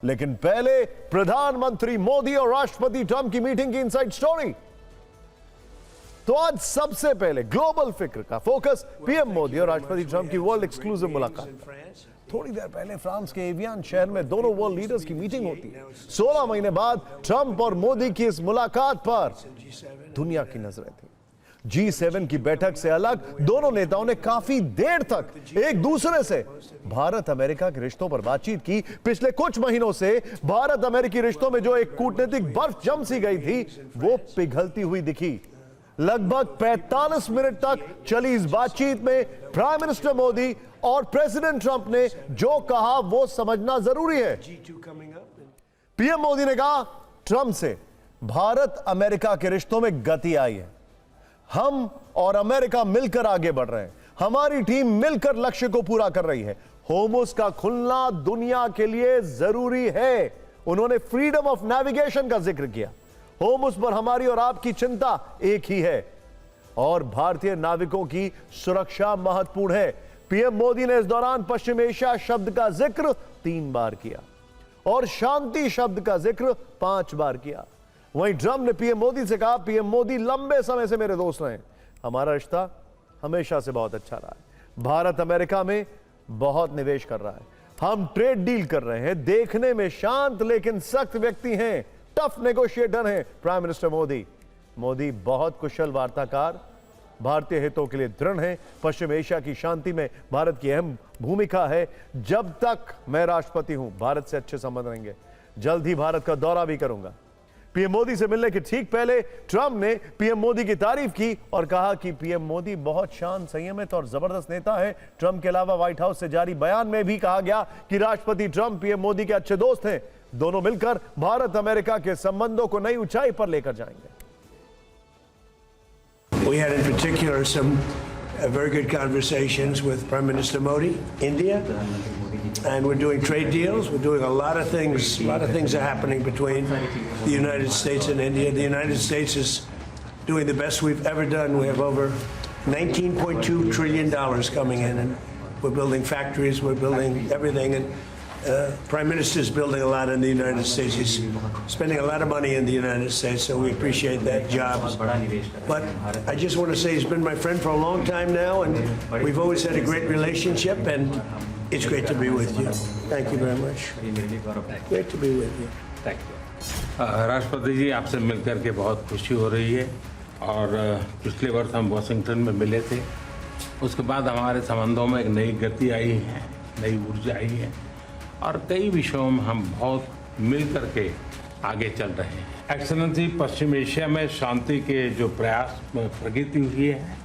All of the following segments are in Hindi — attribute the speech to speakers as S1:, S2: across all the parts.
S1: लेकिन पहले प्रधानमंत्री मोदी और राष्ट्रपति ट्रंप की मीटिंग की इनसाइड स्टोरी। तो आज सबसे पहले ग्लोबल फिक्र का फोकस पीएम मोदी और राष्ट्रपति ट्रंप की वर्ल्ड एक्सक्लूसिव मुलाकात। थोड़ी देर पहले फ्रांस के एवियन शहर में दोनों वर्ल्ड लीडर्स की मीटिंग होती है। 16 महीने बाद ट्रंप और मोदी की इस मुलाकात पर दुनिया की नजरें थी। G7 की बैठक से अलग दोनों नेताओं ने काफी देर तक एक दूसरे से भारत अमेरिका के रिश्तों पर बातचीत की। पिछले कुछ महीनों से भारत अमेरिकी रिश्तों में जो एक कूटनीतिक बर्फ जम सी गई थी, वो पिघलती हुई दिखी। लगभग 45 मिनट तक चली इस बातचीत में प्राइम मिनिस्टर मोदी और प्रेसिडेंट ट्रंप ने जो कहा वो समझना जरूरी है। पीएम मोदी ने कहा, ट्रंप से भारत अमेरिका के रिश्तों में गति आई है। हम और अमेरिका मिलकर आगे बढ़ रहे हैं। हमारी टीम मिलकर लक्ष्य को पूरा कर रही है। होर्मुज़ का खुलना दुनिया के लिए जरूरी है। उन्होंने फ्रीडम ऑफ नेविगेशन का जिक्र किया। होर्मुज़ पर हमारी और आपकी चिंता एक ही है और भारतीय नाविकों की सुरक्षा महत्वपूर्ण है। पीएम मोदी ने इस दौरान पश्चिम एशिया शब्द का जिक्र 3 बार किया और शांति शब्द का जिक्र 5 बार किया। वहीं ट्रंप ने पीएम मोदी से कहा, पीएम मोदी लंबे समय से मेरे दोस्त रहे हैं। हमारा रिश्ता हमेशा से बहुत अच्छा रहा है। भारत अमेरिका में बहुत निवेश कर रहा है। हम ट्रेड डील कर रहे हैं। देखने में शांत लेकिन सख्त व्यक्ति हैं, टफ नेगोशिएटर हैं प्राइम मिनिस्टर मोदी। मोदी बहुत कुशल वार्ताकार, भारतीय हितों के लिए दृढ़ हैं। पश्चिम एशिया की शांति में भारत की अहम भूमिका है। जब तक मैं राष्ट्रपति हूं, भारत से अच्छे संबंध रहेंगे। जल्द ही भारत का दौरा भी करूंगा। पीएम मोदी से मिलने के ठीक पहले ट्रंप ने पीएम मोदी की तारीफ की और कहा कि पीएम मोदी बहुत शांत, संयमित और जबरदस्त नेता है। ट्रंप के अलावा व्हाइट हाउस से जारी बयान में भी कहा गया कि राष्ट्रपति ट्रंप पीएम मोदी के अच्छे दोस्त हैं। दोनों मिलकर भारत अमेरिका के संबंधों को नई ऊंचाई पर लेकर जाएंगे।
S2: We had in particular some very good conversations with Prime Minister Modi, India, and we're doing trade deals. We're doing a lot of things. A lot of things are happening between the United States and India. The United States is doing the best we've ever done. We have over $19.2 trillion coming in, and we're building factories. We're building everything, and Prime Minister is building a lot in the United States. He's spending a lot of money in the United States, so we appreciate that job. But I just want to say he's been my friend for a long time now, and we've always had a great relationship, and it's great to be with you. Thank you very much. Great to be with you.
S3: Thank you. राष्ट्रपति जी, आपसे मिलकर के बहुत खुशी हो रही है और पिछले वर्ष हम वाशिंगटन में मिले थे। उसके बाद हमारे संबंधों में एक नई गति आई है, नई ऊर्जा आई है और कई विषयों में हम बहुत मिल करके आगे चल रहे हैं। एक्सेलेंसी, पश्चिम एशिया में शांति के जो प्रयास में प्रगति हुई है,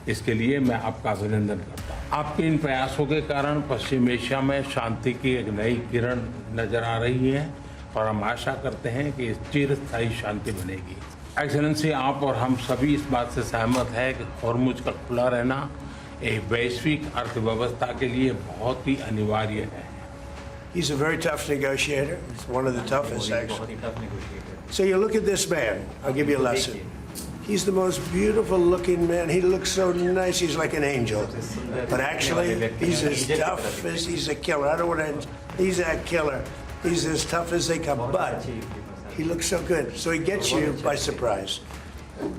S3: इसके लिए मैं आपका अभिनंदन करता हूँ। आपके इन प्रयासों के कारण पश्चिम एशिया में शांति की एक नई किरण नजर आ रही है और हम आशा करते हैं कि इस चिरस्थायी शांति बनेगी। एक्सेलेंसी, आप और हम सभी इस बात से सहमत है कि होर्मुज़ का खुला रहना एक वैश्विक अर्थव्यवस्था के लिए बहुत ही अनिवार्य है।
S2: He's a very tough negotiator. He's one of the toughest, actually. So you look at this man. I'll give you a lesson. He's the most beautiful-looking man. He looks so nice. He's like an angel. But actually, he's as tough as he's a killer. I don't want to. He's a killer. He's as tough as they come. But he looks so good. So he gets you by surprise.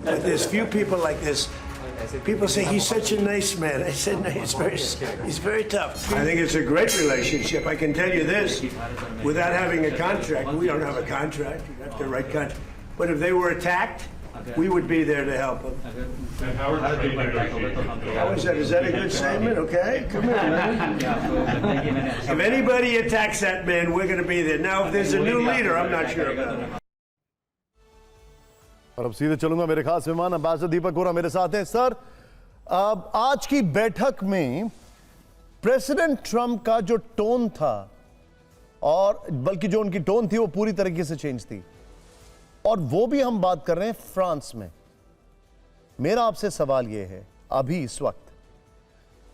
S2: But there's few people like this. People say he's such a nice man. I said no, he's very tough. I think it's a great relationship. I can tell you this, without having a contract, we don't have a contract. You have to write contract. But if they were attacked, we would be there to help them. How is that? Is that a good statement? Okay, come here, man. If anybody attacks that man, we're going to be there. Now, if there's a new leader, I'm not sure about it.
S1: और अब सीधे चलूंगा, मेरे खास मेहमान अंबेसडर दीपक वोरा मेरे साथ हैं। सर, आज की बैठक में प्रेसिडेंट ट्रंप का जो टोन था, और बल्कि जो उनकी टोन थी वो पूरी तरीके से चेंज थी, और वो भी हम बात कर रहे हैं फ्रांस में। मेरा आपसे सवाल यह है, अभी इस वक्त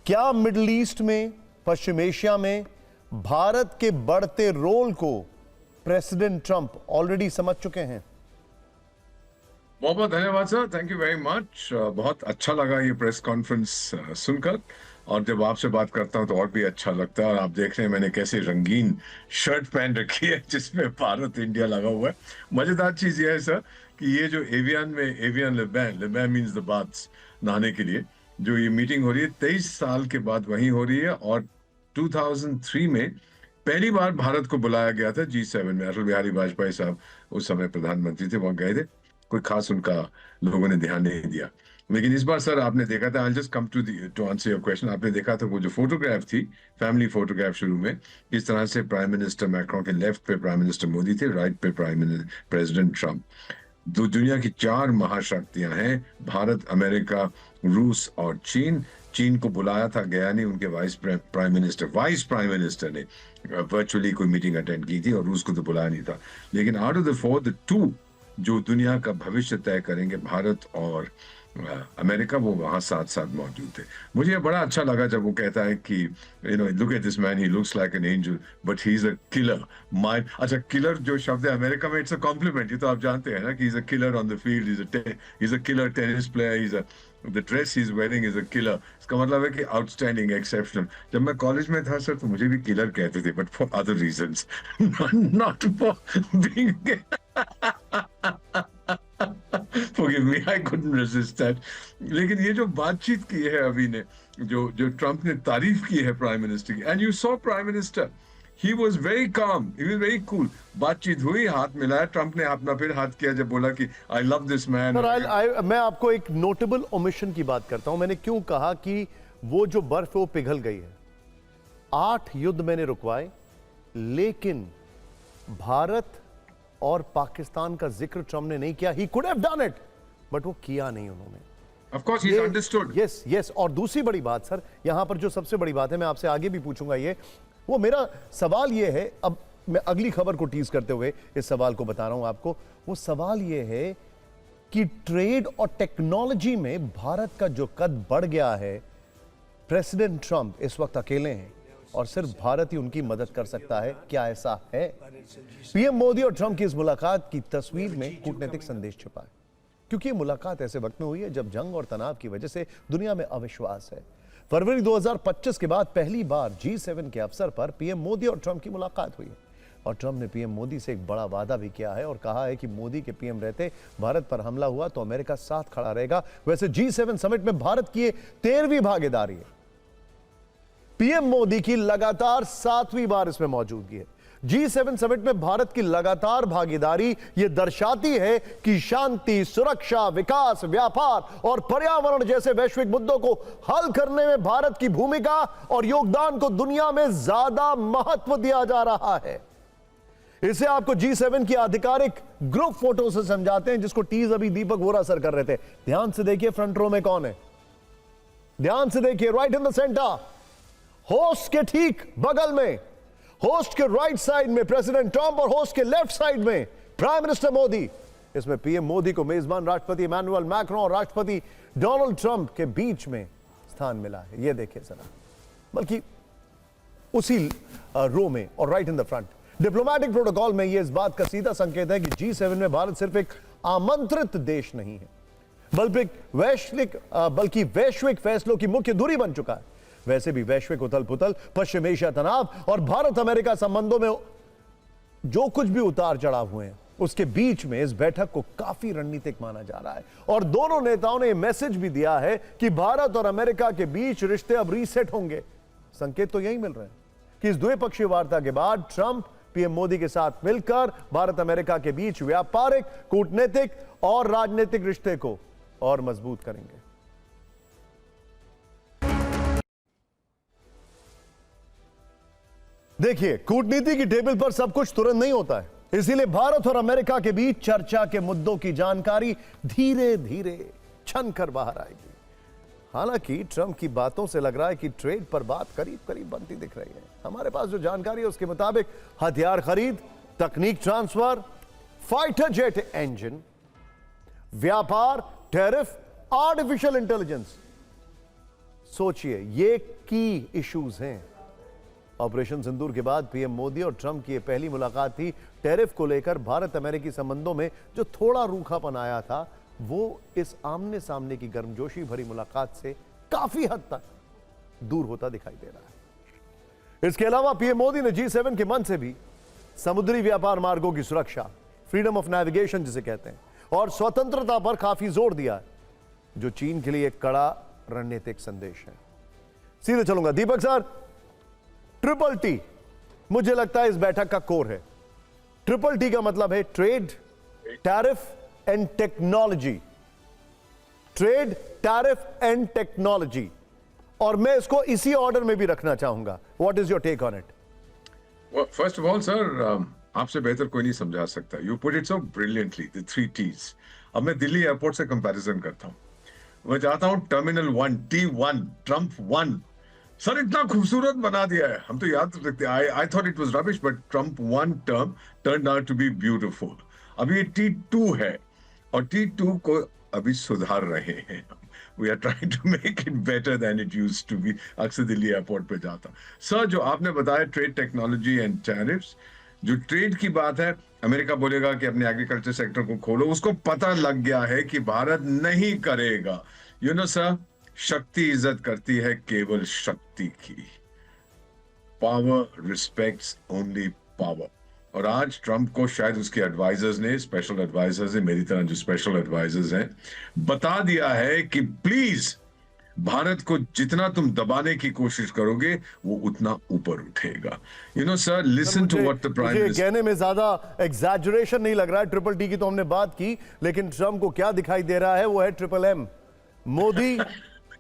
S1: क्या मिडिल ईस्ट में, पश्चिम एशिया में भारत के बढ़ते रोल को प्रेसिडेंट ट्रंप ऑलरेडी समझ चुके हैं?
S4: बहुत बहुत धन्यवाद sir, thank you very much. बहुत अच्छा लगा ये प्रेस कॉन्फ्रेंस सुनकर, और जब आपसे बात करता हूं तो और भी अच्छा लगता है। और आप देख रहे हैं मैंने कैसे रंगीन शर्ट पहन रखी है जिसमें भारत इंडिया लगा हुआ है। मजेदार चीज ये है सर कि ये जो एवियन लेबैन मीन्स द बाथ्स, नहाने के लिए जो ये मीटिंग हो रही है 23 साल के बाद वहीं हो रही है। और 2003 में पहली बार भारत को बुलाया गया था G7 में। अटल बिहारी वाजपेयी साहब उस समय प्रधानमंत्री थे, वहां गए थे, कोई खास उनका लोगों ने ध्यान नहीं दिया। लेकिन इस बार सर आपने देखा था, I just come to answer your question, आपने देखा था वो जो फोटोग्राफ थी, फैमिली फोटोग्राफ शुरू में, इस तरह से प्राइम मिनिस्टर मैक्रोन के लेफ्ट पे प्राइम मिनिस्टर मोदी थे, राइट पे प्रेसिडेंट ट्रम्प। दुनिया की 4 महाशक्तियां हैं, भारत, अमेरिका, रूस और चीन। चीन को बुलाया था, गया नहीं, उनके वाइस प्राइम मिनिस्टर ने वर्चुअली कोई मीटिंग अटेंड की थी, और रूस को तो बुलाया नहीं था। लेकिन आउट ऑफ द 4, द 2 जो दुनिया का भविष्य तय करेंगे, भारत और अमेरिका, वो वहां साथ साथ मौजूद थे। मुझे बड़ा अच्छा लगा जब वो कहता है कि look at this man, he looks like an angel but he is a killer mind. अच्छा, किलर जो शब्द है अमेरिका में, इट्स अ कॉम्प्लीमेंट, ये तो आप जानते हैं ना कि is a killer on the field, is a killer tennis player, is a the dress he is wearing is a killer. इसका मतलब है कि आउटस्टैंडिंग, एक्सेप्शनल। जब मैं कॉलेज में था सर तो मुझे भी किलर कहते थे, but for other reasons, not for being Forgive me, I couldn't resist that. लेकिन ये जो बातचीत की है अभी ने, जो ट्रम्प ने तारीफ की है प्राइम मिनिस्टर की, and you saw prime minister, he was very calm, he was very cool. बातचीत हुई, हाथ मिलाया, ट्रम्प ने अपना फिर हाथ किया जब बोला कि आई लव दिस मैन।
S1: मैं आपको एक नोटेबल ओमिशन की बात करता हूं। मैंने क्यों कहा कि वो जो बर्फ है वो पिघल गई है। 8 युद्ध मैंने रुकवाए, लेकिन भारत और पाकिस्तान का जिक्र ट्रम्प ने नहीं किया। He could have done it, but वो किया नहीं उन्होंने।
S4: Of course, he's understood.
S1: Yes. और दूसरी बड़ी बात सर, यहां पर जो सबसे बड़ी बात है, मैं आपसे आगे भी पूछूंगा, वो मेरा सवाल ये है, अब मैं अगली खबर को टीज करते हुए इस सवाल को बता रहा हूं आपको। वो सवाल ये है कि ट्रेड और टेक्नोलॉजी में भारत का जो कद बढ़ गया है, प्रेसिडेंट ट्रम्प इस वक्त अकेले हैं और सिर्फ भारत ही उनकी मदद कर सकता है। क्या ऐसा है? पीएम मोदी और ट्रम्प की इस मुलाकात की तस्वीर में कूटनीतिक संदेश छिपा है, क्योंकि ये मुलाकात ऐसे वक्त में हुई है जब जंग और तनाव की वजह से दुनिया में अविश्वास है। फरवरी 2025 के बाद पहली बार G7 के अवसर पर पीएम मोदी और ट्रम्प की मुलाकात हुई है, और ट्रम्प ने पीएम मोदी से एक बड़ा वादा भी किया है और कहा है कि मोदी के पीएम रहते भारत पर हमला हुआ तो अमेरिका साथ खड़ा रहेगा। वैसे G7 समिट में भारत की 13वीं भागीदारी है। पीएम मोदी की लगातार 7वीं बार इसमें मौजूदगी है। G7 समिट में भारत की लगातार भागीदारी यह दर्शाती है कि शांति, सुरक्षा, विकास, व्यापार और पर्यावरण जैसे वैश्विक मुद्दों को हल करने में भारत की भूमिका और योगदान को दुनिया में ज्यादा महत्व दिया जा रहा है। इसे आपको G7 की आधिकारिक ग्रुप फोटो से समझाते हैं, जिसको टीज अभी दीपक वोरा सर कर रहे थे। ध्यान से देखिए फ्रंट रो में कौन है, ध्यान से देखिए, right in the centre, host के ठीक बगल में, होस्ट के राइट साइड में प्रेसिडेंट ट्रम्प और होस्ट के लेफ्ट साइड में प्राइम मिनिस्टर मोदी। इसमें पीएम मोदी को मेजबान राष्ट्रपति इमैनुअल मैक्रोन और राष्ट्रपति डोनाल्ड ट्रंप के बीच में स्थान मिला है। यह देखिए जरा, बल्कि उसी रो में और right in the front. Diplomatic protocol में यह इस बात का सीधा संकेत है कि G7 में भारत सिर्फ एक आमंत्रित देश नहीं है, बल्कि वैश्विक फैसलों की मुख्य धुरी बन चुका है। वैसे भी वैश्विक उथल पुथल, पश्चिम एशिया तनाव और भारत अमेरिका संबंधों में जो कुछ भी उतार चढ़ाव हुए हैं, उसके बीच में इस बैठक को काफी रणनीतिक माना जा रहा है। और दोनों नेताओं ने यह मैसेज भी दिया है कि भारत और अमेरिका के बीच रिश्ते अब रीसेट होंगे। संकेत तो यही मिल रहे हैं कि इस द्विपक्षीय वार्ता के बाद ट्रंप पीएम मोदी के साथ मिलकर भारत अमेरिका के बीच व्यापारिक, कूटनीतिक और राजनीतिक रिश्ते को और मजबूत करेंगे। देखिए, कूटनीति की टेबल पर सब कुछ तुरंत नहीं होता है, इसीलिए भारत और अमेरिका के बीच चर्चा के मुद्दों की जानकारी धीरे धीरे छनकर बाहर आएगी। हालांकि ट्रंप की बातों से लग रहा है कि ट्रेड पर बात करीब करीब बनती दिख रही है। हमारे पास जो जानकारी है उसके मुताबिक हथियार खरीद, तकनीक ट्रांसफर, फाइटर जेट इंजन, व्यापार, टैरिफ, आर्टिफिशियल इंटेलिजेंस, सोचिए ये की इश्यूज हैं। ऑपरेशन सिंदूर के बाद पीएम मोदी और ट्रंप की पहली मुलाकात थी। टैरिफ को लेकर भारत अमेरिकी संबंधों में जो थोड़ा रूखापन आया था, वो इस आमने सामने की गर्मजोशी भरी मुलाकात से काफी हद तक दूर होता दिखाई दे रहा है। इसके अलावा पीएम मोदी ने G7 के मंच से भी समुद्री व्यापार मार्गों की सुरक्षा, फ्रीडम ऑफ नेविगेशन जिसे कहते हैं, और स्वतंत्रता पर काफी जोर दिया है, जो चीन के लिए एक कड़ा रणनीतिक संदेश है। सीधे चलूंगा दीपक सर, ट्रिपल टी मुझे लगता है इस बैठक का कोर है। ट्रिपल टी का मतलब है trade, tariff and technology. Trade, tariff and technology, और मैं इसको इसी ऑर्डर में भी रखना चाहूंगा। What is your take on it?
S4: First of all sir, आपसे बेहतर कोई नहीं समझा सकता। You put it so brilliantly, the 3 T's। अब मैं दिल्ली एयरपोर्ट से कंपैरिजन करता हूं। मैं जाता हूं टर्मिनल 1, T1, ट्रम्प 1। सर इतना खूबसूरत बना दिया है, हम तो याद रखते हैं। I thought it was rubbish, but Trump 1 term turned out to be beautiful. अभी ये T2 है, और T2 को अभी सुधार रहे हैं। We are trying to make it better than it used to be। अक्सर दिल्ली एयरपोर्ट पे जाता। सर जो आपने बताया ट्रेड, टेक्नोलॉजी एंड टैरिफ्स, जो ट्रेड की बात है, अमेरिका बोलेगा कि अपने एग्रीकल्चर सेक्टर को खोलो। उसको पता लग गया है कि भारत नहीं करेगा। यू नो सर, शक्ति इज्जत करती है केवल शक्ति की। Power respects only power. और आज ट्रंप को शायद उसके एडवाइजर्स ने, स्पेशल एडवाइजर्स ने, मेरी तरह जो स्पेशल एडवाइजर्स हैं, बता दिया है कि प्लीज भारत को जितना तुम दबाने की कोशिश करोगे वो उतना ऊपर उठेगा। You know sir, listen to what the prime minister.
S1: कहने में ज्यादा एग्जैजरेशन नहीं लग रहा है। ट्रिपल टी की तो हमने बात की, लेकिन ट्रंप को क्या दिखाई दे रहा है वो है triple M। Modi,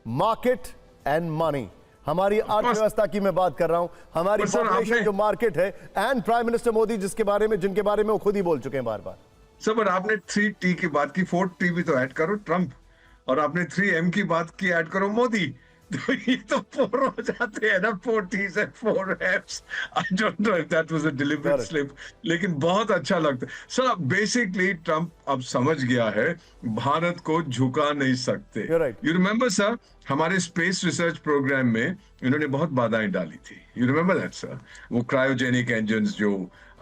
S1: market and money. हमारी अर्थव्यवस्था की मैं बात कर रहा हूं, हमारी पॉपुलेशन जो मार्केट है, एंड प्राइम मिनिस्टर मोदी जिनके बारे में वो खुद ही बोल चुके हैं बार बार।
S4: सर पर आपने 3T की बात की, 4T भी तो ऐड करो, ट्रंप। और आपने 3M की बात की, ऐड करो मोदी। तो ये तो 4 हो जाते हैं ना, 4 T's and 4 F's। I don't know if that was a deliberate slip, लेकिन बहुत अच्छा लगता है। सर बेसिकली ट्रंप अब समझ गया है भारत को झुका नहीं सकते। यू रिमेम्बर सर, हमारे स्पेस रिसर्च प्रोग्राम में इन्होंने बहुत बाधाएं डाली थी। You remember that sir? वो क्रायोजेनिक इंजन्स जो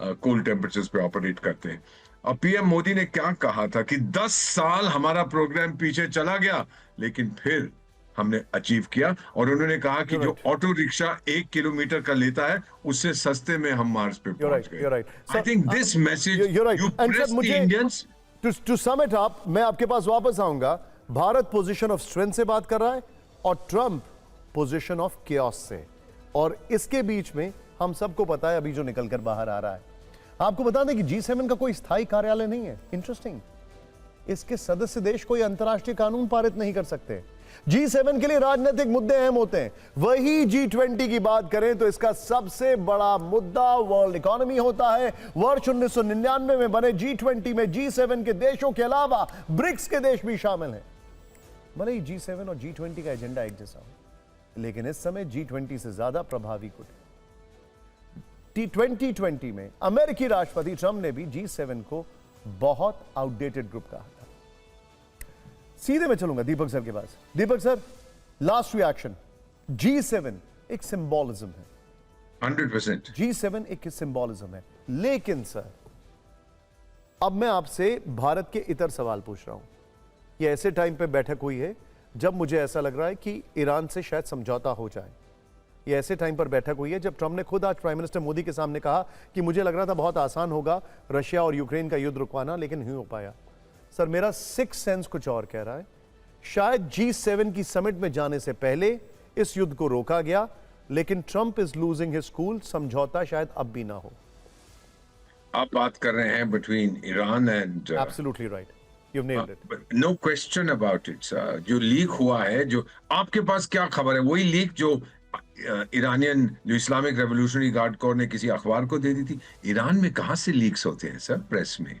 S4: कूल टेम्परेचर्स पे ऑपरेट करते हैं। और पीएम मोदी ने क्या कहा था कि 10 साल हमारा प्रोग्राम पीछे चला गया, लेकिन फिर हमने अचीव किया। और उन्होंने कहा कि जो ऑटो रिक्शा 1 किलोमीटर का लेता है, उससे सस्ते में हम मार्स पे पहुंच गए। I think this message you press the Indians.
S1: To sum it up, मैं आपके पास वापस आऊंगा। भारत पोजीशन ऑफ स्ट्रेंथ से बात कर रहा है और ट्रंप पोजीशन ऑफ केओस से, और इसके बीच में हम सबको पता है अभी जो निकलकर बाहर आ रहा है। आपको बता दें कि G7 का कोई स्थायी कार्यालय नहीं है। इंटरेस्टिंग, इसके सदस्य देश कोई अंतर्राष्ट्रीय कानून पारित नहीं कर सकते। G7 के लिए राजनीतिक मुद्दे अहम होते हैं। वही G20 की बात करें तो इसका सबसे बड़ा मुद्दा वर्ल्ड इकोनॉमी होता है। वर्ष 1999 में बने G20 में G7 के देशों के अलावा ब्रिक्स के देश भी शामिल हैं। भले ही G7 और G20 का एजेंडा एक जैसा हो, लेकिन इस समय G20 से ज्यादा प्रभावी कुछ। T20 में अमेरिकी राष्ट्रपति ट्रंप ने भी G7 को बहुत आउटडेटेड ग्रुप कहा था। सीधे मैं चलूंगा दीपक सर के पास। दीपक सर, लास्ट रिएक्शन। G7 एक सिंबॉलिज्म है,
S4: 100%।
S1: G7 एक सिंबॉलिज्म है, लेकिन सर अब मैं आपसे भारत के इतर सवाल पूछ रहा हूं। ये ऐसे टाइम पे बैठक हुई है जब मुझे ऐसा लग रहा है कि ईरान से शायद समझौता हो जाए। ये ऐसे टाइम पर बैठक हुई है जब ट्रंप ने खुद आज प्राइम मिनिस्टर मोदी के सामने कहा कि मुझे लग रहा था बहुत आसान होगा रशिया और यूक्रेन का युद्ध रुकवाना, लेकिन नहीं हो पाया। सर मेरा सिक्स सेंस कुछ और कह रहा है, शायद G7 की समिट में जाने से पहले इस युद्ध को रोका गया, लेकिन Trump is losing his cool. समझौता शायद अब भी ना हो।
S4: आप बात कर रहे हैं between Iran and
S1: absolutely right, you nailed it.
S4: No question about it sir. जो लीक हुआ है, जो आपके पास क्या खबर है? वही लीक जो ईरानियन, जो इस्लामिक रेवोल्यूशनरी गार्ड कोर ने किसी अखबार को दे दी थी। ईरान में कहां से लीक्स होते हैं सर? प्रेस में।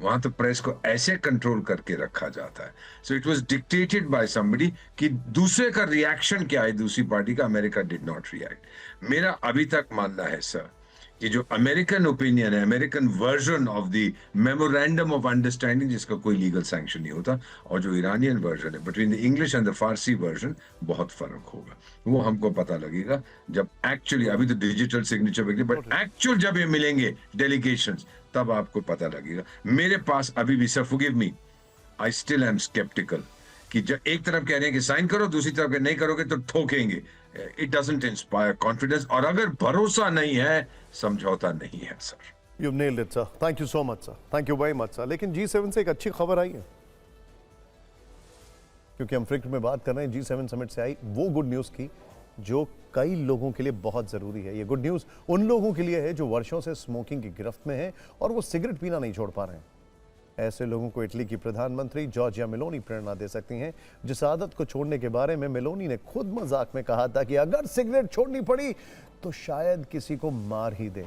S4: वहां तो प्रेस को ऐसे कंट्रोल करके रखा जाता है। So it was dictated by somebody कि दूसरे का रिएक्शन क्या है, दूसरी पार्टी का। America did not react. मेरा अभी तक मानना है सर कि जो अमेरिकन ओपिनियन है, American version of the memorandum of understanding, जिसका कोई लीगल सैंक्शन नहीं होता, और जो ईरानियन वर्जन है, between the English and the Farsi version, बहुत फर्क होगा। वो हमको पता लगेगा जब एक्चुअली, अभी तो डिजिटल सिग्नेचर वगैरह, बट एक्चुअल जब ये मिलेंगे डेलीगेशंस, तब आपको पता लगेगा। मेरे पास अभी भी sir, forgive me, I still am sceptical कि जब एक तरफ कह रहे हैं कि साइन करो, दूसरी तरफ नहीं करोगे तो ठोकेंगे. It doesn't inspire confidence. और अगर भरोसा नहीं है, समझौता नहीं है sir.
S1: You've nailed it, sir. Thank you so much, sir. Thank you very much, sir. लेकिन G7 से एक अच्छी खबर आई है, क्योंकि हम फ्रिक्ट में बात कर रहे हैं G7 समिट से आई वो गुड न्यूज़ की जो कई लोगों के लिए बहुत ज़रूरी है. ये गुड न्यूज़ उन लोगों के लिए है जो वर्षों से स्मोकिंग की गिरफ्त में हैं और वो सिगरेट पीना नहीं छोड़ पा रहे हैं. ऐसे लोगों को इटली की प्रधानमंत्री जॉर्जिया मेलोनी प्रेरणा दे सकती हैं, जिस आदत को छोड़ने के बारे में मेलोनी ने खुद मजाक में कहा था कि अगर सिगरेट छोड़नी पड़ी तो शायद किसी को मार ही दें.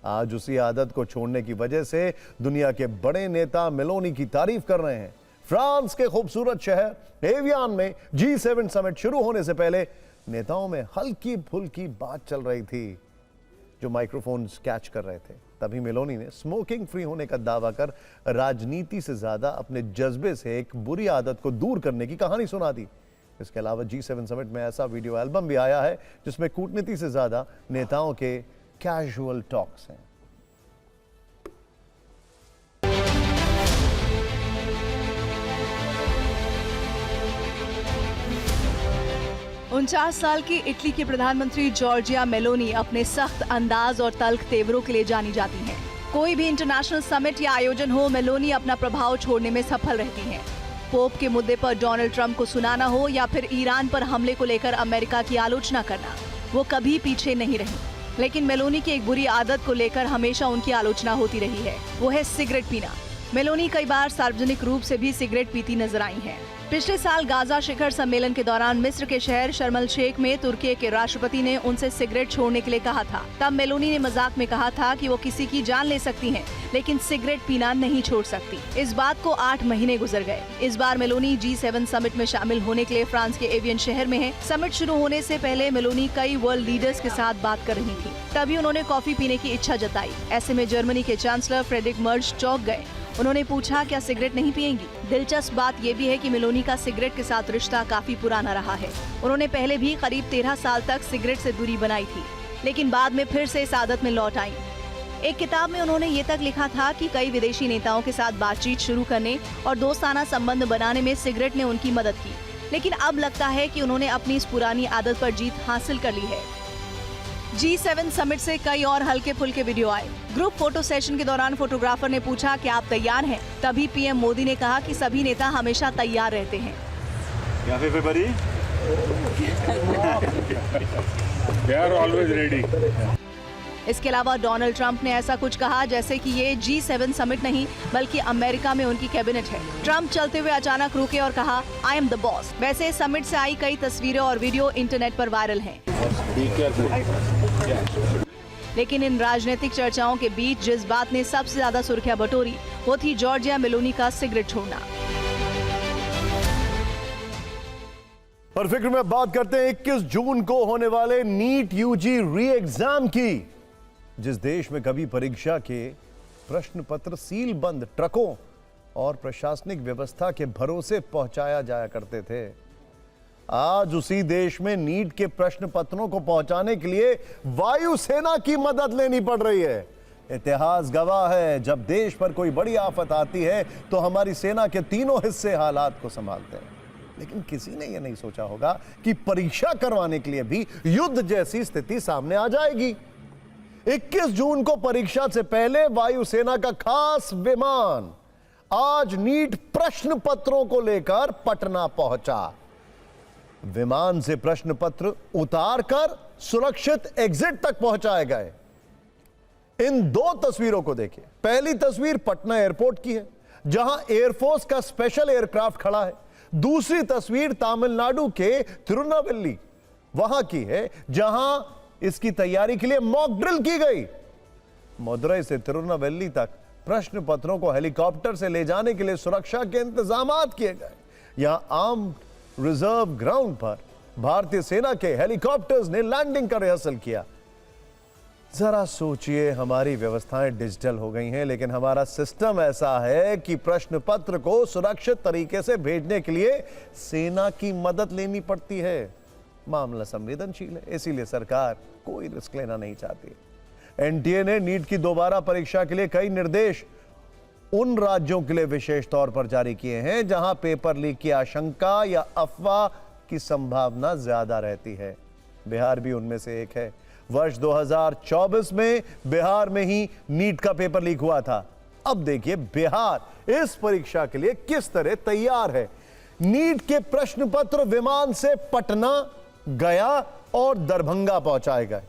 S1: आज उसी आदत को छोड़ने की वजह से दुनिया के बड़े नेता मेलोनी की तारीफ कर रहे हैं. फ्रांस के खूबसूरत शहर एवियान में G7 समिट शुरू होने से पहले नेताओं में हल्की फुल्की बात चल रही थी जो माइक्रोफोन कैच कर रहे थे. तभी मेलोनी ने स्मोकिंग फ्री होने का दावा कर राजनीति से ज्यादा अपने जज्बे से एक बुरी आदत को दूर करने की कहानी सुना दी. इसके अलावा G7 समिट में ऐसा वीडियो एल्बम भी आया है जिसमें कूटनीति से ज्यादा नेताओं के कैजुअल टॉक्स हैं.
S5: 49 साल की इटली की प्रधानमंत्री जॉर्जिया मेलोनी अपने सख्त अंदाज और तल्ख तेवरों के लिए जानी जाती हैं. कोई भी इंटरनेशनल समिट या आयोजन हो, मेलोनी अपना प्रभाव छोड़ने में सफल रहती हैं. पोप के मुद्दे पर डोनाल्ड ट्रंप को सुनाना हो या फिर ईरान पर हमले को लेकर अमेरिका की आलोचना करना, वो कभी पीछे नहीं रही. लेकिन मेलोनी की एक बुरी आदत को लेकर हमेशा उनकी आलोचना होती रही है, वो है सिगरेट पीना. मेलोनी कई बार सार्वजनिक रूप से भी सिगरेट पीती नजर आई हैं. पिछले साल गाजा शिखर सम्मेलन के दौरान मिस्र के शहर शर्म अल शेख में तुर्की के राष्ट्रपति ने उनसे सिगरेट छोड़ने के लिए कहा था. तब मेलोनी ने मजाक में कहा था कि वो किसी की जान ले सकती हैं, लेकिन सिगरेट पीना नहीं छोड़ सकती. इस बात को 8 महीने गुजर गए. इस बार मेलोनी G7 समिट में शामिल होने के लिए फ्रांस के एवियन शहर में है. समिट शुरू होने से पहले मेलोनी कई वर्ल्ड लीडर्स के साथ बात कर रही थी. तभी उन्होंने कॉफी पीने की इच्छा जताई. ऐसे में जर्मनी के चांसलर फ्रेडरिक मर्ज चौंक गए. उन्होंने पूछा, क्या सिगरेट नहीं पिएंगी? दिलचस्प बात यह भी है कि मेलोनी का सिगरेट के साथ रिश्ता काफी पुराना रहा है. उन्होंने पहले भी करीब 13 साल तक सिगरेट से दूरी बनाई थी, लेकिन बाद में फिर से इस आदत में लौट आई. एक किताब में उन्होंने ये तक लिखा था कि कई विदेशी नेताओं के साथ बातचीत शुरू करने और दोस्ताना संबंध बनाने में सिगरेट ने उनकी मदद की. लेकिन अब लगता है कि उन्होंने अपनी इस पुरानी आदत पर जीत हासिल कर ली है. G7 समिट से कई और हल्के फुल्के वीडियो आए. ग्रुप फोटो सेशन के दौरान फोटोग्राफर ने पूछा कि आप तैयार हैं? तभी पीएम मोदी ने कहा कि सभी नेता हमेशा तैयार रहते हैं.
S3: They are always ready.
S5: इसके अलावा डोनाल्ड ट्रंप ने ऐसा कुछ कहा जैसे कि ये G7 समिट नहीं बल्कि अमेरिका में उनकी कैबिनेट है. ट्रंप चलते हुए अचानक रुके और कहा, आई एम द बॉस. वैसे समिट से आई कई तस्वीरें और वीडियो इंटरनेट पर वायरल हैं. लेकिन इन राजनीतिक चर्चाओं के बीच जिस बात ने सबसे ज्यादा सुर्खियां बटोरी वो थी जॉर्जिया मेलोनी का सिगरेट छोड़ना.
S1: और फिक्र में बात करते हैं 21 जून को होने वाले नीट यूजी री एग्जाम की. जिस देश में कभी परीक्षा के प्रश्न पत्र सील बंद ट्रकों और प्रशासनिक व्यवस्था के भरोसे पहुंचाया जाया करते थे, आज उसी देश में नीट के प्रश्न पत्रों को पहुंचाने के लिए वायुसेना की मदद लेनी पड़ रही है. इतिहास गवाह है, जब देश पर कोई बड़ी आफत आती है तो हमारी सेना के तीनों हिस्से हालात को संभालते हैं. लेकिन किसी ने यह नहीं सोचा होगा कि परीक्षा करवाने के लिए भी युद्ध जैसी स्थिति सामने आ जाएगी. 21 जून को परीक्षा से पहले वायुसेना का खास विमान आज नीट प्रश्न पत्रों को लेकर पटना पहुंचा. विमान से प्रश्न पत्र उतारकर सुरक्षित एग्जिट तक पहुंचाए गए. इन 2 तस्वीरों को देखिए. पहली तस्वीर पटना एयरपोर्ट की है जहां एयरफोर्स का स्पेशल एयरक्राफ्ट खड़ा है. दूसरी तस्वीर तमिलनाडु के तिरुनेलवेली वहां की है जहां इसकी तैयारी के लिए मॉक ड्रिल की गई. मदुरई से तिरुनेलवेली तक प्रश्न पत्रों को हेलीकॉप्टर से ले जाने के लिए सुरक्षा के इंतजाम किए गए. यहां आर्म्ड रिजर्व ग्राउंड पर भारतीय सेना के हेलीकॉप्टर्स ने लैंडिंग का रिहर्सल किया. जरा सोचिए, हमारी व्यवस्थाएं डिजिटल हो गई हैं, लेकिन हमारा सिस्टम ऐसा है कि प्रश्न पत्र को सुरक्षित तरीके से भेजने के लिए सेना की मदद लेनी पड़ती है. मामला संवेदनशील है, इसीलिए सरकार कोई रिस्क लेना नहीं चाहती. एनटीए ने नीट की दोबारा परीक्षा के लिए कई निर्देश उन राज्यों के लिए विशेष तौर पर जारी किए हैं जहां पेपर लीक की आशंका या अफवाह की संभावना ज्यादा रहती है। बिहार भी उनमें से एक है। वर्ष 2024 में बिहार में ही नीट का पेपर लीक हुआ था। अब देखिए बिहार इस परीक्षा के लिए किस तरह तैयार है। नीट के प्रश्न पत्र विमान से पटना, गया और दरभंगा पहुंचाए गए।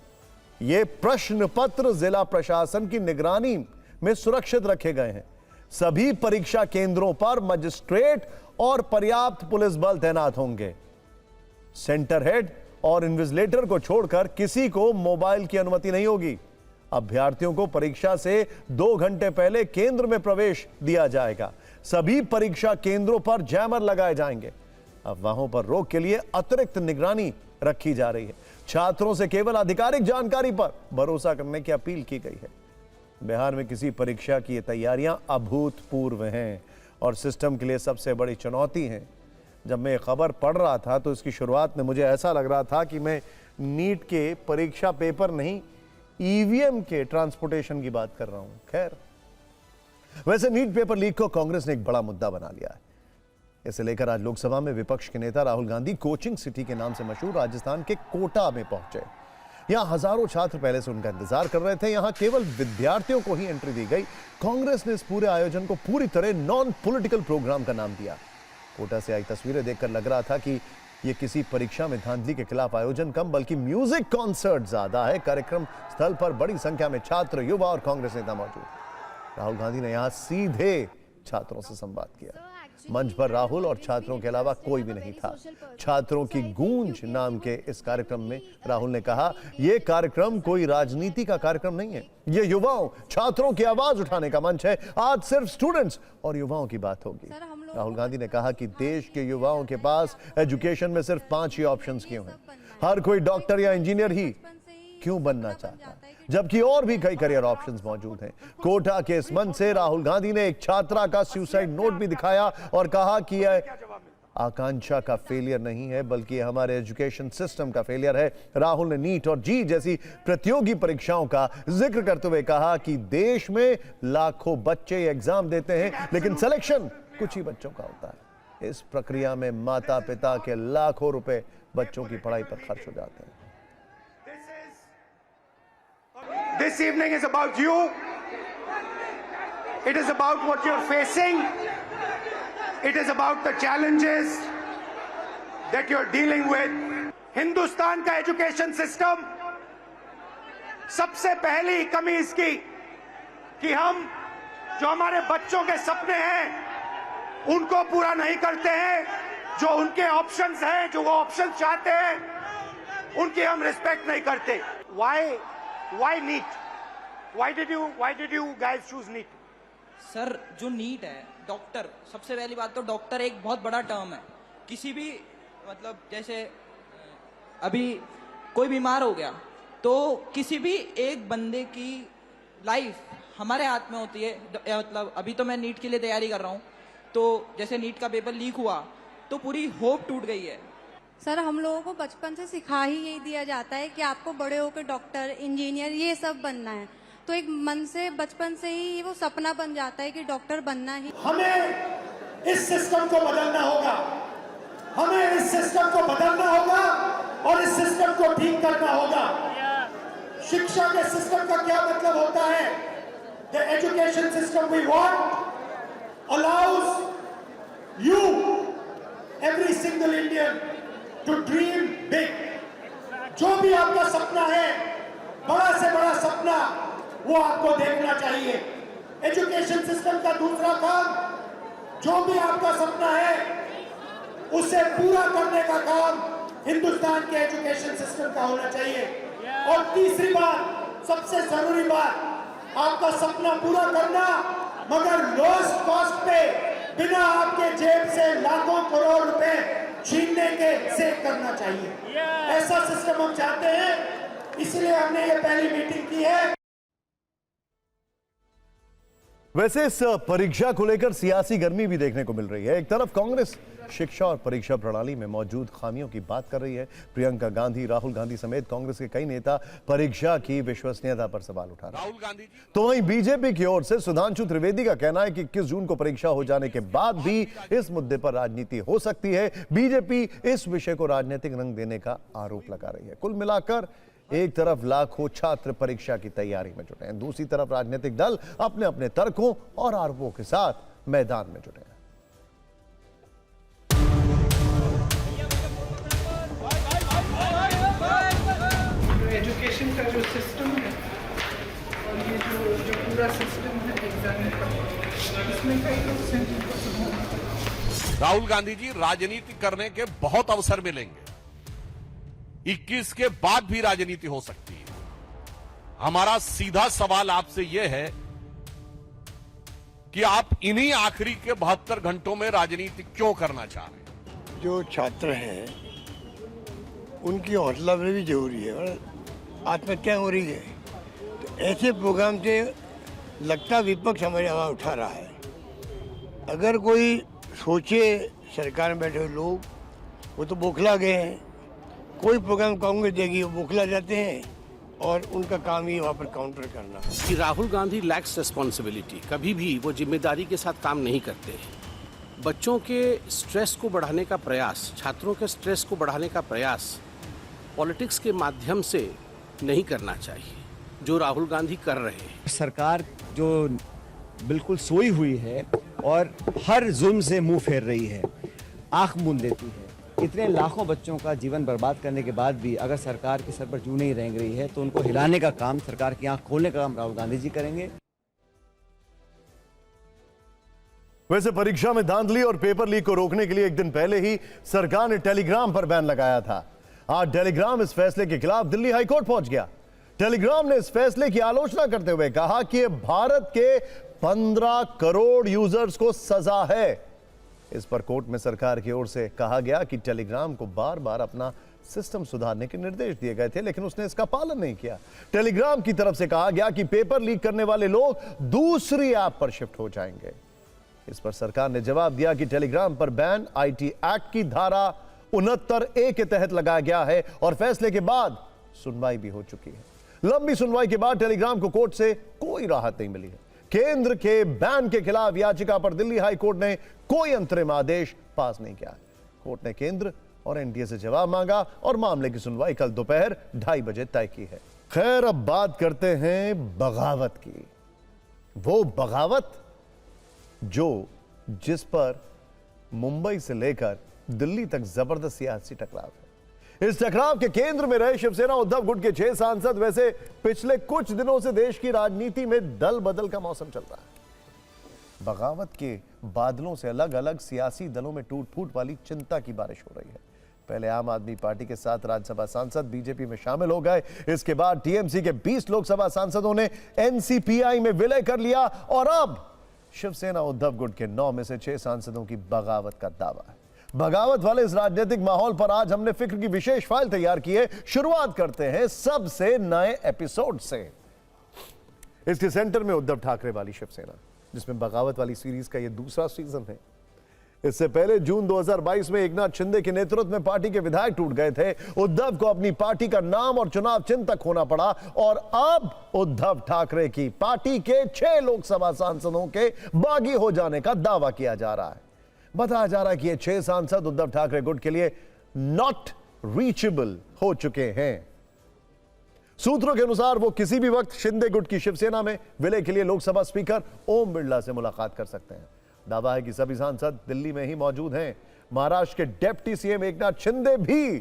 S1: ये प्रश्न पत्र जिला प्रशासन की निगरानी में सुरक्षित रखे गए हैं। सभी परीक्षा केंद्रों पर मजिस्ट्रेट और पर्याप्त पुलिस बल तैनात होंगे। सेंटर हेड और इन्विजिलेटर को छोड़कर किसी को मोबाइल की अनुमति नहीं होगी। अभ्यर्थियों को परीक्षा से 2 घंटे पहले केंद्र में प्रवेश दिया जाएगा। सभी परीक्षा केंद्रों पर जैमर लगाए जाएंगे। अफवाहों पर रोक के लिए अतिरिक्त निगरानी रखी जा रही है। छात्रों से केवल आधिकारिक जानकारी पर भरोसा करने की अपील की गई है। बिहार में किसी परीक्षा की ये तैयारियां अभूतपूर्व हैं और सिस्टम के लिए सबसे बड़ी चुनौती हैं। जब मैं ये खबर पढ़ रहा था तो इसकी शुरुआत में मुझे ऐसा लग रहा था कि मैं नीट के परीक्षा पेपर नहीं, ईवीएम के ट्रांसपोर्टेशन की बात कर रहा हूं। खैर, वैसे नीट पेपर लीक को कांग्रेस ने एक बड़ा मुद्दा बना लिया है। इसे लेकर आज लोकसभा में विपक्ष के नेता राहुल गांधी कोचिंग सिटी के नाम से मशहूर राजस्थान के कोटा में पहुंचे। यहां हजारों छात्र पहले से उनका इंतजार कर रहे थे। यहां केवल विद्यार्थियों को ही एंट्री दी गई। कांग्रेस ने इस पूरे आयोजन को पूरी तरह नॉन पॉलिटिकल प्रोग्राम का नाम दिया। कोटा से आई तस्वीरें देखकर लग रहा था कि यह किसी परीक्षा में धांधली के खिलाफ आयोजन कम बल्कि म्यूजिक कॉन्सर्ट ज्यादा है। कार्यक्रम स्थल पर बड़ी संख्या में छात्र, युवा और कांग्रेस नेता मौजूद। राहुल गांधी ने यहां सीधे छात्रों से संवाद किया। मंच पर राहुल और छात्रों के अलावा कोई भी नहीं था। छात्रों की गूंज नाम के इस कार्यक्रम में राहुल ने कहा, यह कार्यक्रम कोई राजनीति का कार्यक्रम नहीं है। यह युवाओं, छात्रों की आवाज उठाने का मंच है। आज सिर्फ स्टूडेंट्स और युवाओं की बात होगी। राहुल गांधी ने कहा कि देश के युवाओं के पास एजुकेशन में सिर्फ 5 ही ऑप्शंस क्यों हैं। हर कोई डॉक्टर या इंजीनियर ही क्यों बनना चाहता है, जबकि और भी कई करियर ऑप्शंस मौजूद हैं। कोटा के इस मंच से राहुल गांधी ने एक छात्रा का सुसाइड नोट भी दिखाया और कहा कि यह आकांक्षा का फेलियर नहीं है बल्कि हमारे एजुकेशन सिस्टम का फेलियर है। राहुल ने नीट और जी जैसी प्रतियोगी परीक्षाओं का जिक्र करते हुए कहा कि देश में लाखों बच्चे एग्जाम देते हैं लेकिन सिलेक्शन कुछ ही बच्चों का होता है। इस प्रक्रिया में माता पिता के लाखों रुपए बच्चों की पढ़ाई पर खर्च हो जाते हैं।
S6: This evening is about you. It is about what you're facing. It is about the challenges that you're dealing with. Hindustan का एजुकेशन सिस्टम, सबसे पहली कमी इसकी कि हम जो हमारे बच्चों के सपने हैं उनको पूरा नहीं करते हैं। जो उनके ऑप्शंस हैं, जो वो ऑप्शंस चाहते हैं, उनकी हम रिस्पेक्ट नहीं करते। Why NEET? Why did you guys choose NEET?
S7: Sir, जो नीट है, डॉक्टर, सबसे पहली बात तो डॉक्टर एक बहुत बड़ा टर्म है। किसी भी मतलब जैसे अभी कोई बीमार हो गया तो किसी भी एक बंदे की लाइफ हमारे हाथ में होती है। मतलब अभी तो मैं नीट के लिए तैयारी कर रहा हूँ, तो जैसे नीट का पेपर लीक हुआ तो पूरी होप टूट गई है।
S8: सर, हम लोगों को बचपन से सिखा ही यही दिया जाता है कि आपको बड़े होकर डॉक्टर, इंजीनियर ये सब बनना है। तो एक मन से बचपन से ही वो सपना बन जाता है कि डॉक्टर बनना ही।
S6: हमें इस सिस्टम को बदलना होगा। हमें इस सिस्टम को बदलना होगा और इस सिस्टम को ठीक करना होगा। शिक्षा के सिस्टम का क्या मतलब होता है? The education system we want allows you, every single Indian, to dream big. जो भी आपका सपना है, बड़ा से बड़ा सपना, वो आपको देखना चाहिए। एजुकेशन सिस्टम का दूसरा काम, जो भी आपका सपना है उसे पूरा करने का काम हिंदुस्तान के एजुकेशन सिस्टम का होना चाहिए। और तीसरी बात, सबसे जरूरी बात, आपका सपना पूरा करना मगर लोएस्ट कॉस्ट पे, बिना आपके जेब से लाखों करोड़ रुपए छीनने के से करना चाहिए। ऐसा सिस्टम हम चाहते हैं, इसलिए हमने ये पहली मीटिंग की है।
S1: वैसे इस परीक्षा को लेकर सियासी गर्मी भी देखने को मिल रही है। एक तरफ कांग्रेस शिक्षा और परीक्षा प्रणाली में मौजूद खामियों की बात कर रही है। प्रियंका गांधी, राहुल गांधी समेत कांग्रेस के कई नेता परीक्षा की विश्वसनीयता पर सवाल उठा रहे हैं। तो वहीं बीजेपी की ओर से सुधांशु त्रिवेदी का कहना है कि 21 जून को परीक्षा हो जाने के बाद भी इस मुद्दे पर राजनीति हो सकती है। बीजेपी इस विषय को राजनीतिक रंग देने का आरोप लगा रही है। कुल मिलाकर एक तरफ लाखों छात्र परीक्षा की तैयारी में जुटे हैं, दूसरी तरफ राजनीतिक दल अपने अपने तर्कों और आरोपों के साथ मैदान में जुटे हैं।
S9: एजुकेशन का जो सिस्टम है और ये जो पूरा सिस्टम है एग्जाम का, इसमें कई लोग सेंटर को सुधारना।
S10: राहुल गांधी जी, राजनीति करने के बहुत अवसर मिलेंगे। 21 के बाद भी राजनीति हो सकती है। हमारा सीधा सवाल आपसे यह है कि आप इन्हीं आखिरी के 72 घंटों में राजनीति क्यों करना चाह रहे हैं?
S2: जो छात्र हैं उनकी हौसला अफजाई भी जरूरी है और आत्महत्या हो रही है, तो ऐसे प्रोग्राम से लगता विपक्ष हमारी आवाज उठा रहा है। अगर कोई सोचे, सरकार में बैठे हुए लोग वो तो बौखला गए हैं। कोई प्रोग्राम कांग्रेस देगी वो बौखला जाते हैं और उनका काम ही वहाँ पर काउंटर करना।
S11: कि राहुल गांधी लैक्स रिस्पॉन्सिबिलिटी, कभी भी वो जिम्मेदारी के साथ काम नहीं करते हैं। बच्चों के स्ट्रेस को बढ़ाने का प्रयास, छात्रों के स्ट्रेस को बढ़ाने का प्रयास पॉलिटिक्स के माध्यम से नहीं करना चाहिए, जो राहुल गांधी कर रहे हैं।
S12: सरकार जो बिल्कुल सोई हुई है और हर जुल्म से मुंह फेर रही है, आंख मूंद देती है। इतने लाखों बच्चों का जीवन बर्बाद करने के बाद भी अगर सरकार के सर पर जूं नहीं रेंग रही है, तो उनको हिलाने का काम, सरकार की आंख खोलने का काम राहुल गांधी जी करेंगे।
S1: वैसे परीक्षा में धांधली और पेपर लीक को रोकने के लिए एक दिन पहले ही सरकार ने टेलीग्राम पर बैन लगाया था। आज टेलीग्राम इस फैसले के खिलाफ दिल्ली हाईकोर्ट पहुंच गया। टेलीग्राम ने इस फैसले की आलोचना करते हुए कहा कि यह भारत के 15 करोड़ यूजर्स को सजा है। इस पर कोर्ट में सरकार की ओर से कहा गया कि टेलीग्राम को बार बार अपना सिस्टम सुधारने के निर्देश दिए गए थे, लेकिन उसने इसका पालन नहीं किया। टेलीग्राम की तरफ से कहा गया कि पेपर लीक करने वाले लोग दूसरी ऐप पर शिफ्ट हो जाएंगे। इस पर सरकार ने जवाब दिया कि टेलीग्राम पर बैन आईटी एक्ट की धारा 69A के तहत लगाया गया है और फैसले के बाद सुनवाई भी हो चुकी है। लंबी सुनवाई के बाद टेलीग्राम को कोर्ट से कोई राहत नहीं मिली है। केंद्र के बैन के खिलाफ याचिका पर दिल्ली हाई कोर्ट ने कोई अंतरिम आदेश पास नहीं किया। कोर्ट ने केंद्र और एनडीए से जवाब मांगा और मामले की सुनवाई कल दोपहर 2:30 बजे तय की है। खैर, अब बात करते हैं बगावत की। वो बगावत जिस पर मुंबई से लेकर दिल्ली तक जबरदस्त सियासी टकराव है। इस टकराव के केंद्र में रहे शिवसेना उद्धव गुट के 6 सांसद। वैसे पिछले कुछ दिनों से देश की राजनीति में दल बदल का मौसम चल रहा है। बगावत के बादलों से अलग अलग सियासी दलों में टूट फूट वाली चिंता की बारिश हो रही है। पहले आम आदमी पार्टी के 7 राज्यसभा सांसद बीजेपी में शामिल हो गए। इसके बाद टीएमसी के 20 लोकसभा सांसदों ने एनसीपीआई में विलय कर लिया और अब शिवसेना उद्धव गुट के 9 में से 6 सांसदों की बगावत का दावा है। बगावत वाले इस राजनीतिक माहौल पर आज हमने फिक्र की विशेष फाइल तैयार की है। शुरुआत करते हैं सबसे नए एपिसोड से। इसके सेंटर में उद्धव ठाकरे वाली शिवसेना, जिसमें बगावत वाली सीरीज का यह दूसरा सीजन है। इससे पहले जून 2022 में एकनाथ शिंदे के नेतृत्व में पार्टी के विधायक टूट गए थे। उद्धव को अपनी पार्टी का नाम और चुनाव चिन्ह तक खोना पड़ा और अब उद्धव ठाकरे की पार्टी के 6 लोकसभा सांसदों के बागी हो जाने का दावा किया जा रहा है। बताया जा रहा है कि ये 6 सांसद उद्धव ठाकरे गुट के लिए नॉट रीचेबल हो चुके हैं। सूत्रों के अनुसार वो किसी भी वक्त शिंदे गुट की शिवसेना में विलय के लिए लोकसभा स्पीकर ओम बिरला से मुलाकात कर सकते हैं। दावा है कि सभी सांसद दिल्ली में ही मौजूद हैं। महाराष्ट्र के डिप्टी सीएम एकनाथ शिंदे भी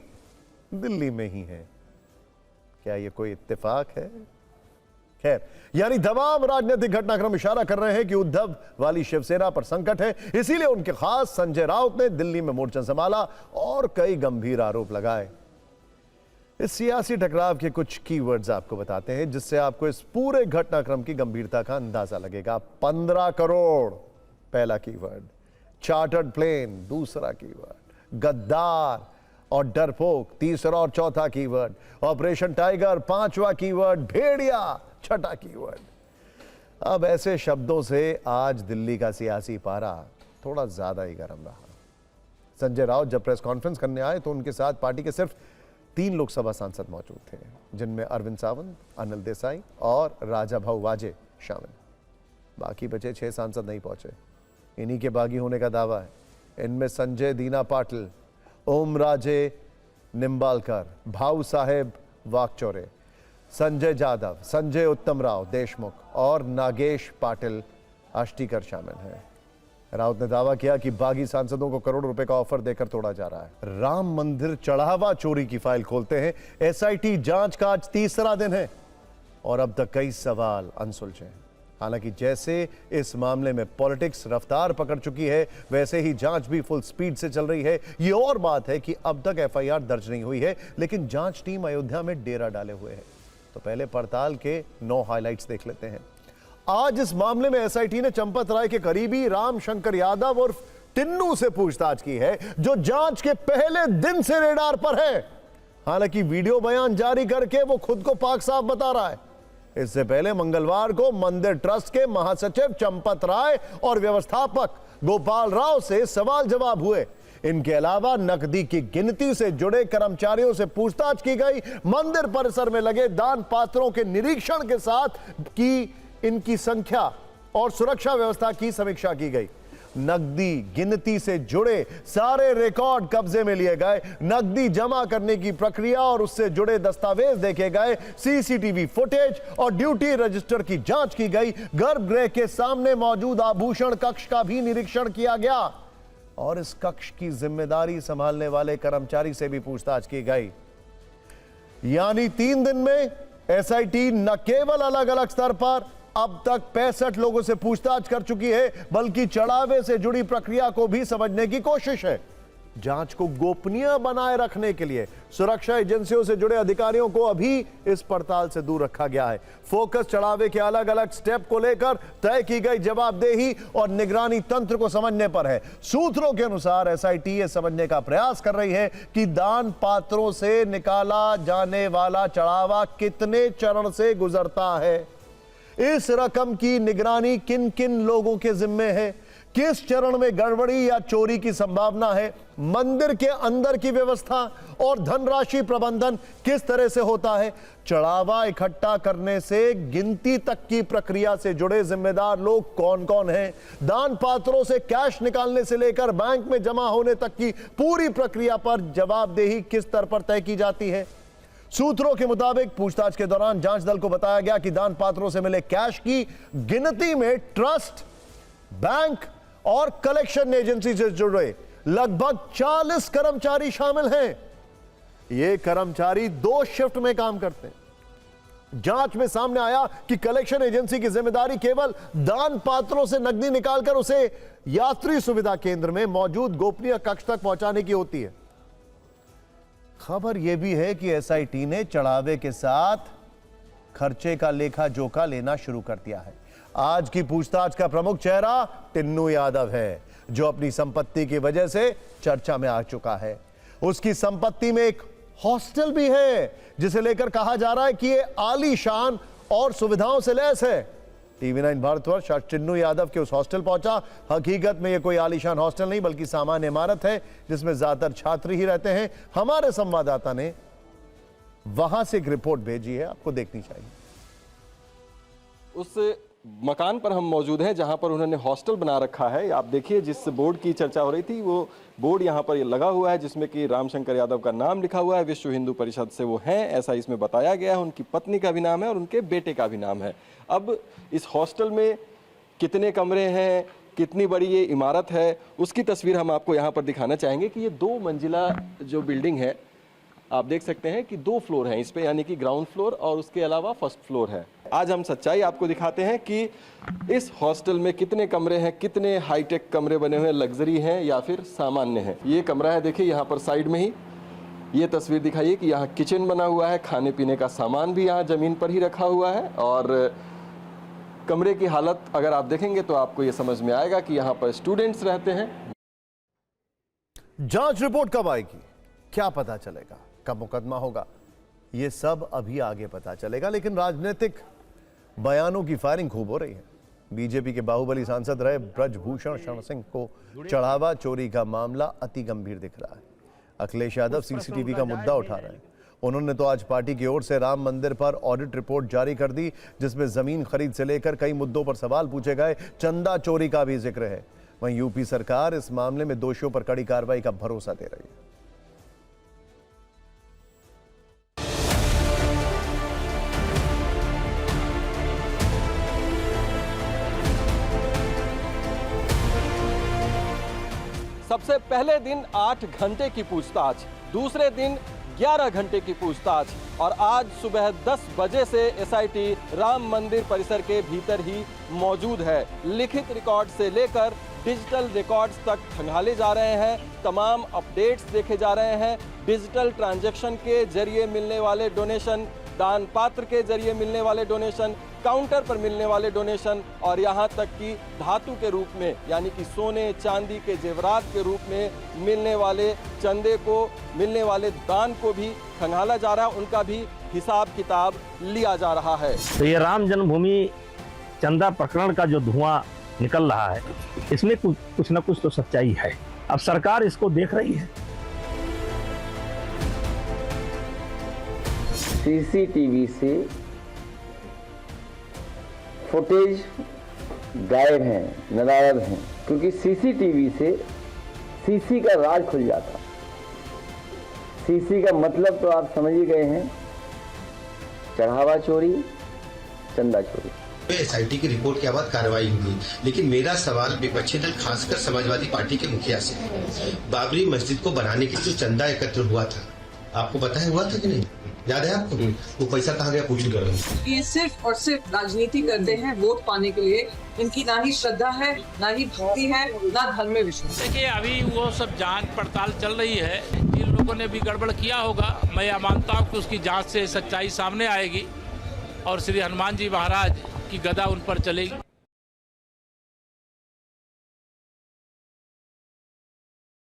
S1: दिल्ली में ही हैं। क्या यह कोई इत्तेफाक है? खैर, यानी तमाम राजनीतिक घटनाक्रम इशारा कर रहे हैं कि उद्धव वाली शिवसेना पर संकट है। इसीलिए उनके खास संजय राउत ने दिल्ली में मोर्चा संभाला और कई गंभीर आरोप लगाए। इस सियासी टकराव के कुछ कीवर्ड्स आपको बताते हैं, जिससे आपको इस पूरे घटनाक्रम की गंभीरता का अंदाजा लगेगा। 15 करोड़ पहला कीवर्ड, चार्टर्ड प्लेन दूसरा कीवर्ड, गद्दार और डरपोक तीसरा और चौथा कीवर्ड, ऑपरेशन टाइगर 5वां कीवर्ड, भेड़िया 6ठा कीवर्ड। अब ऐसे शब्दों से आज दिल्ली का सियासी पारा थोड़ा ज्यादा ही गर्म रहा। संजय राउत जब प्रेस कॉन्फ्रेंस करने आए तो उनके साथ पार्टी के सिर्फ 3 लोकसभा सांसद मौजूद थे, जिनमें अरविंद सावंत, अनिल देसाई और राजा भाऊ वाजे शामिल। बाकी बचे 6 सांसद नहीं पहुंचे। इन्हीं के बागी होने का दावा है। इनमें संजय दीना पाटिल, ओम राजे निम्बालकर, भाऊ साहेब वाकचौरे, संजय जाधव, संजय उत्तम राव देशमुख और नागेश पाटिल आष्टीकर शामिल हैं। राउत ने दावा किया कि बागी सांसदों को करोड़ रुपए का ऑफर देकर तोड़ा जा रहा है। राम मंदिर चढ़ावा चोरी की फाइल खोलते हैं। एसआईटी जांच का आज 3रा दिन है और अब तक कई सवाल अनसुलझे हैं। हालांकि जैसे इस मामले में पॉलिटिक्स रफ्तार पकड़ चुकी है, वैसे ही जांच भी फुल स्पीड से चल रही है। ये और बात है कि अब तक एफआईआर दर्ज नहीं हुई है, लेकिन जांच टीम अयोध्या में डेरा डाले हुए है। तो पहले पड़ताल के 9 हाइलाइट्स देख लेते हैं। आज इस मामले में एसआईटी ने चंपत राय के करीबी राम शंकर यादव और टिन्नू से पूछताछ की है, जो जांच के पहले दिन से रेडार पर है। हालांकि वीडियो बयान जारी करके वो खुद को पाक साफ बता रहा है। इससे पहले मंगलवार को मंदिर ट्रस्ट के महासचिव चंपत राय और व्यवस्थापक गोपाल राव से सवाल जवाब हुए। इनके अलावा नकदी की गिनती से जुड़े कर्मचारियों से पूछताछ की गई। मंदिर परिसर में लगे दान पात्रों के निरीक्षण के साथ की इनकी संख्या और सुरक्षा व्यवस्था की समीक्षा की गई। नकदी गिनती से जुड़े सारे रिकॉर्ड कब्जे में लिए गए। नकदी जमा करने की प्रक्रिया और उससे जुड़े दस्तावेज देखे गए। सीसीटीवी फुटेज और ड्यूटी रजिस्टर की जांच की गई। गर्भगृह के सामने मौजूद आभूषण कक्ष का भी निरीक्षण किया गया और इस कक्ष की जिम्मेदारी संभालने वाले कर्मचारी से भी पूछताछ की गई। यानी 3 दिन में एसआईटी न केवल अलग अलग स्तर पर अब तक 65 लोगों से पूछताछ कर चुकी है, बल्कि चढ़ावे से जुड़ी प्रक्रिया को भी समझने की कोशिश है। जांच को गोपनीय बनाए रखने के लिए सुरक्षा एजेंसियों से जुड़े अधिकारियों को अभी इस पड़ताल से दूर रखा गया है। फोकस चढ़ावे के अलग अलग स्टेप को लेकर तय की गई जवाबदेही और निगरानी तंत्र को समझने पर है। सूत्रों के अनुसार एसआईटी ये समझने का प्रयास कर रही है कि दान पात्रों से निकाला जाने वाला चढ़ावा कितने चरण से गुजरता है, इस रकम की निगरानी किन किन लोगों के जिम्मे है, किस चरण में गड़बड़ी या चोरी की संभावना है, मंदिर के अंदर की व्यवस्था और धनराशि प्रबंधन किस तरह से होता है, चढ़ावा इकट्ठा करने से गिनती तक की प्रक्रिया से जुड़े जिम्मेदार लोग कौन कौन हैं, दान पात्रों से कैश निकालने से लेकर बैंक में जमा होने तक की पूरी प्रक्रिया पर जवाबदेही किस स्तर पर तय की जाती है। सूत्रों के मुताबिक पूछताछ के दौरान जांच दल को बताया गया कि दान पात्रों से मिले कैश की गिनती में ट्रस्ट, बैंक और कलेक्शन एजेंसी से जुड़े लगभग 40 कर्मचारी शामिल हैं। ये कर्मचारी 2 शिफ्ट में काम करते हैं। जांच में सामने आया कि कलेक्शन एजेंसी की जिम्मेदारी केवल दान पात्रों से नकदी निकालकर उसे यात्री सुविधा केंद्र में मौजूद गोपनीय कक्ष तक पहुंचाने की होती है। खबर यह भी है कि एसआईटी ने चढ़ावे के साथ खर्चे का लेखा जोखा लेना शुरू कर दिया है। आज की पूछताछ का प्रमुख चेहरा टिन्नू यादव है, जो अपनी संपत्ति की वजह से चर्चा में आ चुका है। उसकी संपत्ति में एक हॉस्टल भी है, जिसे लेकर कहा जा रहा है कि यह आलीशान और सुविधाओं से लैस है। टीवी9 भारतवर्ष आज टिन्नू यादव के उस हॉस्टल पहुंचा। हकीकत में यह कोई आलीशान हॉस्टल नहीं, बल्कि सामान्य इमारत है जिसमें ज्यादातर छात्र ही रहते हैं। हमारे संवाददाता ने वहां से एक रिपोर्ट भेजी है, आपको देखनी चाहिए।
S13: उस मकान पर हम मौजूद हैं जहां पर उन्होंने हॉस्टल बना रखा है। आप देखिए, जिस बोर्ड की चर्चा हो रही थी वो बोर्ड यहां पर लगा हुआ है, जिसमें कि रामशंकर यादव का नाम लिखा हुआ है। विश्व हिंदू परिषद से वो हैं, ऐसा इसमें बताया गया है। उनकी पत्नी का भी नाम है और उनके बेटे का भी नाम है। अब इस हॉस्टल में कितने कमरे हैं, कितनी बड़ी ये इमारत है, उसकी तस्वीर हम आपको यहाँ पर दिखाना चाहेंगे कि ये 2 मंजिला जो बिल्डिंग है, आप देख सकते हैं कि 2 फ्लोर हैं इस पे, यानी कि ग्राउंड फ्लोर और उसके अलावा फर्स्ट फ्लोर है। आज हम सच्चाई आपको दिखाते हैं कि इस हॉस्टल में कितने कमरे हैं, कितने हाईटेक कमरे बने हुए हैं, लग्जरी हैं या फिर सामान्य हैं। ये कमरा है, देखिए यहाँ पर साइड में ही ये तस्वीर दिखाइए कि यहाँ किचन बना हुआ है, खाने पीने का सामान भी यहाँ जमीन पर ही रखा हुआ है। और कमरे की हालत अगर आप देखेंगे तो आपको ये समझ में आएगा कि यहाँ पर स्टूडेंट्स रहते हैं।
S1: जांच रिपोर्ट कब आएगी, क्या पता चलेगा, कब मुकदमा होगा, ये सब अभी आगे पता चलेगा। लेकिन राजनीतिक बयानों की फायरिंग खूब हो रही है। बीजेपी के बाहुबली सांसद रहे ब्रजभूषण शरण सिंह को चढ़ावा चोरी का मामला अति गंभीर दिख रहा है। अखिलेश यादव सीसीटीवी का मुद्दा उठा रहे हैं। उन्होंने तो आज पार्टी की ओर से राम मंदिर पर ऑडिट रिपोर्ट जारी कर दी, जिसमें जमीन खरीद से लेकर कई मुद्दों पर सवाल पूछे गए। चंदा चोरी का भी जिक्र है। वहीं यूपी सरकार इस मामले में दोषियों पर कड़ी कार्रवाई का भरोसा दे रही है।
S13: सबसे पहले दिन 8 घंटे की पूछताछ, दूसरे दिन 11 घंटे की पूछताछ और आज सुबह 10 बजे से एसआईटी राम मंदिर परिसर के भीतर ही मौजूद है। लिखित रिकॉर्ड से लेकर डिजिटल रिकॉर्ड्स तक खंगाले जा रहे हैं, तमाम अपडेट्स देखे जा रहे हैं। डिजिटल ट्रांजैक्शन के जरिए मिलने वाले डोनेशन, दान पात्र के जरिए मिलने वाले डोनेशन, काउंटर पर मिलने वाले डोनेशन और यहाँ तक कि धातु के रूप में यानी कि सोने चांदी के जेवरात के रूप में मिलने वाले चंदे को, मिलने वाले दान को भी खंगाला जा रहा है, उनका भी हिसाब किताब लिया जा रहा है।
S14: तो ये राम जन्मभूमि चंदा प्रकरण का जो धुआं निकल रहा है, इसमें कुछ न कुछ तो सच्चाई है। अब सरकार इसको देख रही है।
S15: सीसीटीवी से फुटेज गायब हैं, नदारद हैं, क्योंकि सीसीटीवी से सीसी का राज खुल जाता। सीसी का मतलब तो आप समझ ही गए हैं, चढ़ावा चोरी, चंदा चोरी।
S16: एसआईटी की रिपोर्ट के बाद कार्रवाई हुई, लेकिन मेरा सवाल विपक्षी दल खासकर समाजवादी पार्टी के मुखिया से है। बाबरी मस्जिद को बनाने के लिए जो चंदा एकत्र हुआ था, आपको पता है हुआ था कि नहीं? याद है आपको? वो पैसा कहाँ गया पूछ लीजिए।
S9: ये सिर्फ और सिर्फ राजनीति करते हैं वोट पाने के लिए। इनकी ना ही श्रद्धा है, ना ही भक्ति है, ना धर्म में विश्वास।
S3: देखिए, अभी वो सब जांच पड़ताल चल रही है। जिन लोगों ने भी गड़बड़ किया होगा, मैं यह मानता हूँ कि उसकी जांच से सच्चाई सामने आएगी और श्री हनुमान जी महाराज की गदा उन पर चलेगी।